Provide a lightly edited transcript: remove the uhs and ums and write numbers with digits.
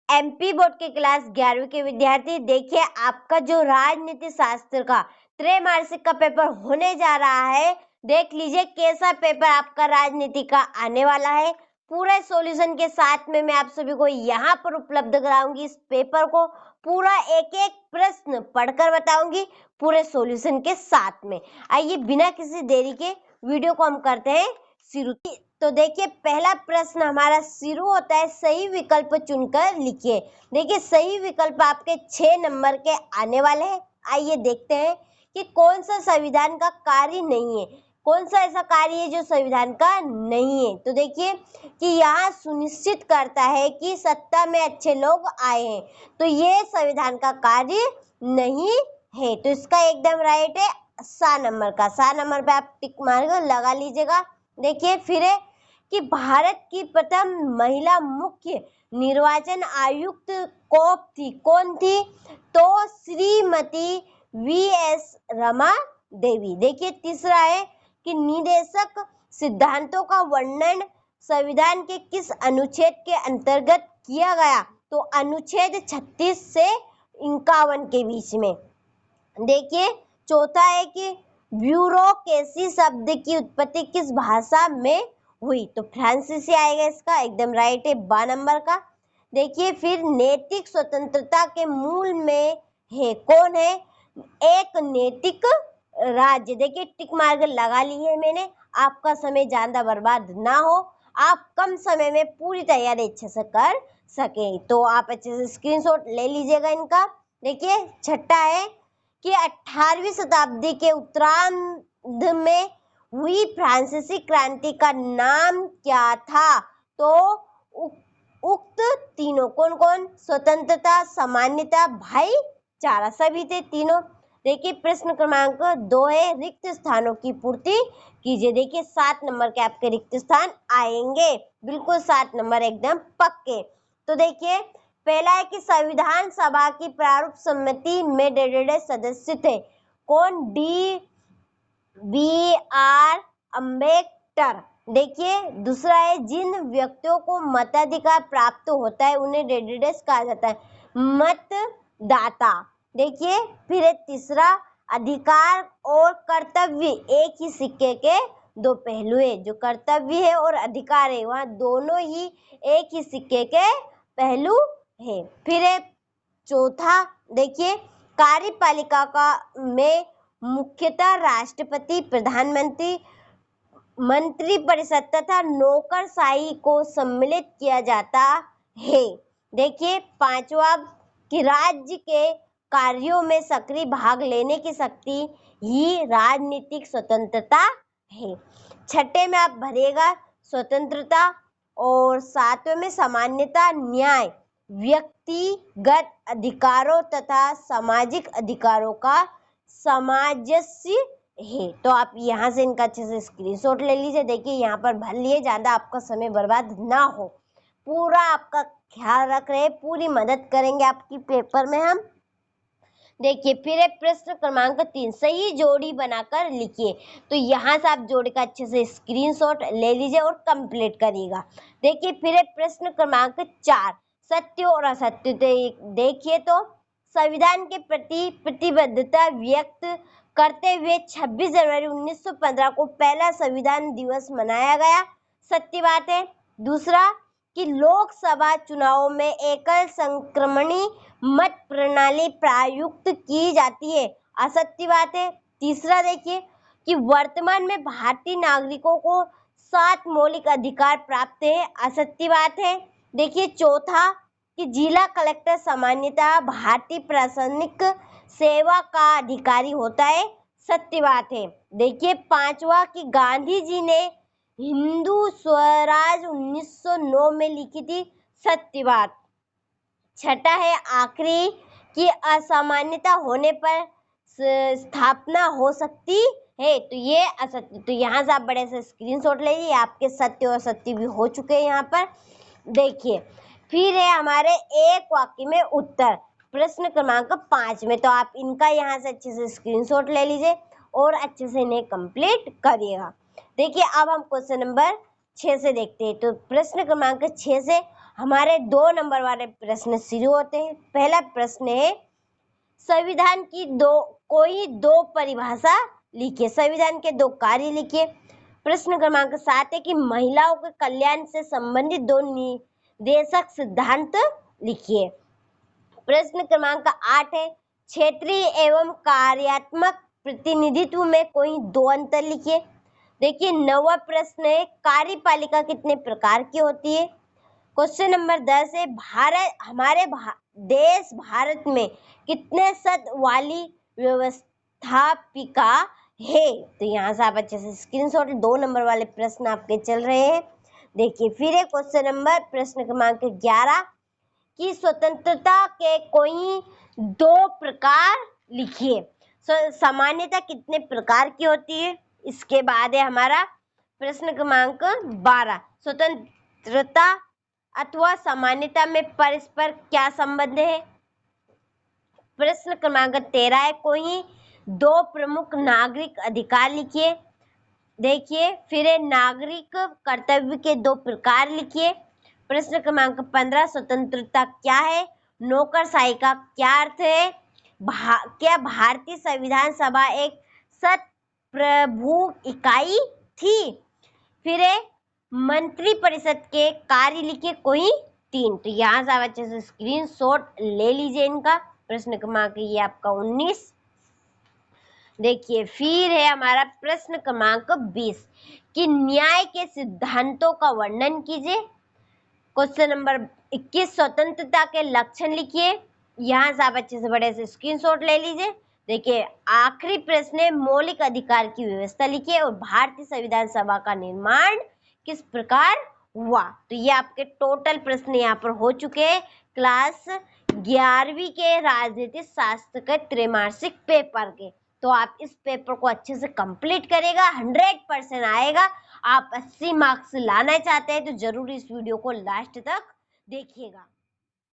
MP board के class 11वीं के विद्यार्थी, देखिए आपका जो राजनीति शास्त्र का त्रैमासिक का पेपर होने जा रहा है, देख लीजिए कैसा पेपर आपका राजनीति का आने वाला है। पूरे सॉल्यूशन के साथ में मैं आप सभी को यहाँ पर उपलब्ध कराऊंगी इस पेपर को, पूरा एक एक प्रश्न पढ़कर बताऊंगी पूरे सॉल्यूशन के साथ में। आइए बिना किसी देरी के वीडियो को हम करते हैं शुरू। तो देखिए पहला प्रश्न हमारा शुरू होता है, सही विकल्प चुनकर लिखिए। देखिए सही विकल्प आपके 6 नंबर के आने वाले हैं। आइए देखते हैं कि कौन सा संविधान का कार्य नहीं है, कौन सा ऐसा कार्य है जो संविधान का नहीं है। तो देखिए कि यहाँ सुनिश्चित करता है कि सत्ता में अच्छे लोग आए हैं, तो ये संविधान का कार्य नहीं है। तो इसका एकदम राइट है 7 नंबर का। 7 नंबर पे आप टिक मार लगा लीजिएगा। देखिए फिर है कि भारत की प्रथम महिला मुख्य निर्वाचन आयुक्त कौन थी? तो श्रीमती वी.एस. रमा देवी। देखिए तीसरा है कि निदेशक सिद्धांतों का वर्णन संविधान के किस अनुच्छेद के अंतर्गत किया गया? तो अनुच्छेद 36 से 51 के बीच में। देखिए चौथा है कि ब्यूरोक्रेसी शब्द की उत्पत्ति किस भाषा में हुई? तो फ्रांसीसी आएगा इसका एकदम राइट है 12 नंबर का। देखिए फिर नैतिक स्वतंत्रता के मूल में है, कौन है? एक नैतिक राज्य। देखिए टिक मार्क लगा ली है मैंने, आपका समय ज्यादा बर्बाद ना हो, आप कम समय में पूरी तैयारी अच्छे से कर सके, तो आप अच्छे से स्क्रीनशॉट ले लीजिएगा इनका। देखिए छठा है कि 18वीं शताब्दी के उत्तरार्ध में हुई फ्रांसीसी क्रांति का नाम क्या था? तो उक्त तीनों कौन कौन? स्वतंत्रता, सामान्यता, भाईचारा, सभी थे तीनों। देखिए प्रश्न क्रमांक 2 है, रिक्त स्थानों की पूर्ति कीजिए। देखिए 7 नंबर के आपके रिक्त स्थान आएंगे, बिल्कुल 7 नंबर एकदम पक्के। तो देखिए पहला है कि संविधान सभा की प्रारूप समिति में डेढ़ सदस्य थे, कौन? बी.आर. अम्बेडकर। देखिए दूसरा है जिन व्यक्तियों को मताधिकार प्राप्त होता है उन्हें डेढ़ कहा जाता है, मतदाता। देखिए फिर है तीसरा, अधिकार और कर्तव्य एक ही सिक्के के दो पहलू है। जो कर्तव्य है और अधिकार है वहाँ दोनों ही एक ही सिक्के के पहलू है। फिर है चौथा, देखिए कार्यपालिका का में मुख्यतः राष्ट्रपति, प्रधानमंत्री, मंत्रिपरिषद तथा नौकरशाही को सम्मिलित किया जाता है। देखिए पांचवा कि राज्य के कार्यों में सक्रिय भाग लेने की शक्ति ही राजनीतिक स्वतंत्रता है। छठे में आप भरिएगा स्वतंत्रता, और सातवें में सामान्यता, न्याय, व्यक्तिगत अधिकारों तथा सामाजिक अधिकारों का सामंजस्य है। तो आप यहाँ से इनका अच्छे से स्क्रीनशॉट ले लीजिए। देखिए यहाँ पर भर लिए, ज्यादा आपका समय बर्बाद ना हो, पूरा आपका ख्याल रख रहे, पूरी मदद करेंगे आपकी पेपर में हम। देखिए फिर है प्रश्न क्रमांक 3, सही जोड़ी बनाकर लिखिए। तो यहाँ से आप जोड़ी का अच्छे से स्क्रीनशॉट ले लीजिए और कंप्लीट करिएगा। देखिए फिर है प्रश्न क्रमांक 4, सत्य और असत्य। देखिए तो संविधान के प्रति प्रतिबद्धता व्यक्त करते हुए 26 जनवरी 1915 को पहला संविधान दिवस मनाया गया, सत्य बात है। दूसरा कि लोकसभा चुनावों में एकल संक्रमणी मत प्रणाली प्रयुक्त की जाती है, असत्य बात है। तीसरा देखिए कि वर्तमान में भारतीय नागरिकों को 7 मौलिक अधिकार प्राप्त है, असत्य बात है। देखिए चौथा कि जिला कलेक्टर सामान्यतः भारतीय प्रशासनिक सेवा का अधिकारी होता है, सत्य बात है। देखिए पांचवा कि गांधी जी ने हिंदू स्वराज 1909 में लिखी थी, सत्य बात। छठा है आखिरी कि असामान्यता होने पर स्थापना हो सकती है, तो ये असत्य। तो यहाँ से आप बड़े से स्क्रीनशॉट ले लीजिए, आपके सत्य और असत्य भी हो चुके हैं यहाँ पर। देखिए फिर है हमारे एक वाक्य में उत्तर, प्रश्न क्रमांक 5 में। तो आप इनका यहाँ से अच्छे से स्क्रीनशॉट ले लीजिए और अच्छे से इन्हें कंप्लीट करिएगा। देखिए अब हम क्वेश्चन नंबर 6 से देखते हैं। तो प्रश्न क्रमांक 6 से हमारे 2 नंबर वाले प्रश्न शुरू होते हैं। पहला प्रश्न है संविधान की कोई दो परिभाषा लिखिए। संविधान के 2 कार्य लिखिए। प्रश्न क्रमांक 7 है कि महिलाओं के कल्याण से संबंधित 2 निर्देशक सिद्धांत लिखिए। प्रश्न क्रमांक 8 है क्षेत्रीय एवं कार्यात्मक प्रतिनिधित्व में कोई 2 अंतर लिखिए। देखिए 9वां प्रश्न है कार्यपालिका कितने प्रकार की होती है। क्वेश्चन नंबर 10 है हमारे देश भारत में कितने सद वाली व्यवस्थापिका है। तो यहाँ से आप अच्छे से स्क्रीनशॉट 2 नंबर वाले प्रश्न आपके चल रहे हैं। देखिए फिर है क्वेश्चन नंबर प्रश्न क्रमांक 11 की स्वतंत्रता के कोई 2 प्रकार लिखिए। सामान्यता कितने प्रकार की होती है। इसके बाद है हमारा प्रश्न क्रमांक 12 स्वतंत्रता अथवा सामान्यता में परस्पर क्या संबंध है। प्रश्न क्रमांक 13 है कोई 2 प्रमुख नागरिक अधिकार लिखिए। देखिए फिर है नागरिक कर्तव्य के 2 प्रकार लिखिए। प्रश्न क्रमांक 15 स्वतंत्रता क्या है। नौकरशाही का क्या अर्थ है। क्या भारतीय संविधान सभा एक सत्प्रभु इकाई थी। फिर है मंत्रिपरिषद के कार्य लिखिए कोई 3। तो यहाँ से आप अच्छे से स्क्रीनशॉट ले लीजिए इनका। प्रश्न क्रमांक ये आपका 19। देखिए फिर है हमारा प्रश्न क्रमांक 20 कि न्याय के सिद्धांतों का वर्णन कीजिए। क्वेश्चन नंबर 21 स्वतंत्रता के लक्षण लिखिए। यहाँ से आप अच्छे से बड़े से स्क्रीनशॉट ले लीजिए। देखिए आखिरी प्रश्न है मौलिक अधिकार की व्यवस्था लिखिए और भारतीय संविधान सभा का निर्माण किस प्रकार हुआ। तो ये आपके टोटल प्रश्न यहाँ पर हो चुके हैं क्लास 11वीं के राजनीति शास्त्र के त्रैमासिक पेपर के। तो आप इस पेपर को अच्छे से कंप्लीट करेगा 100% आएगा। आप 80 मार्क्स लाना चाहते हैं तो जरूर इस वीडियो को लास्ट तक देखिएगा।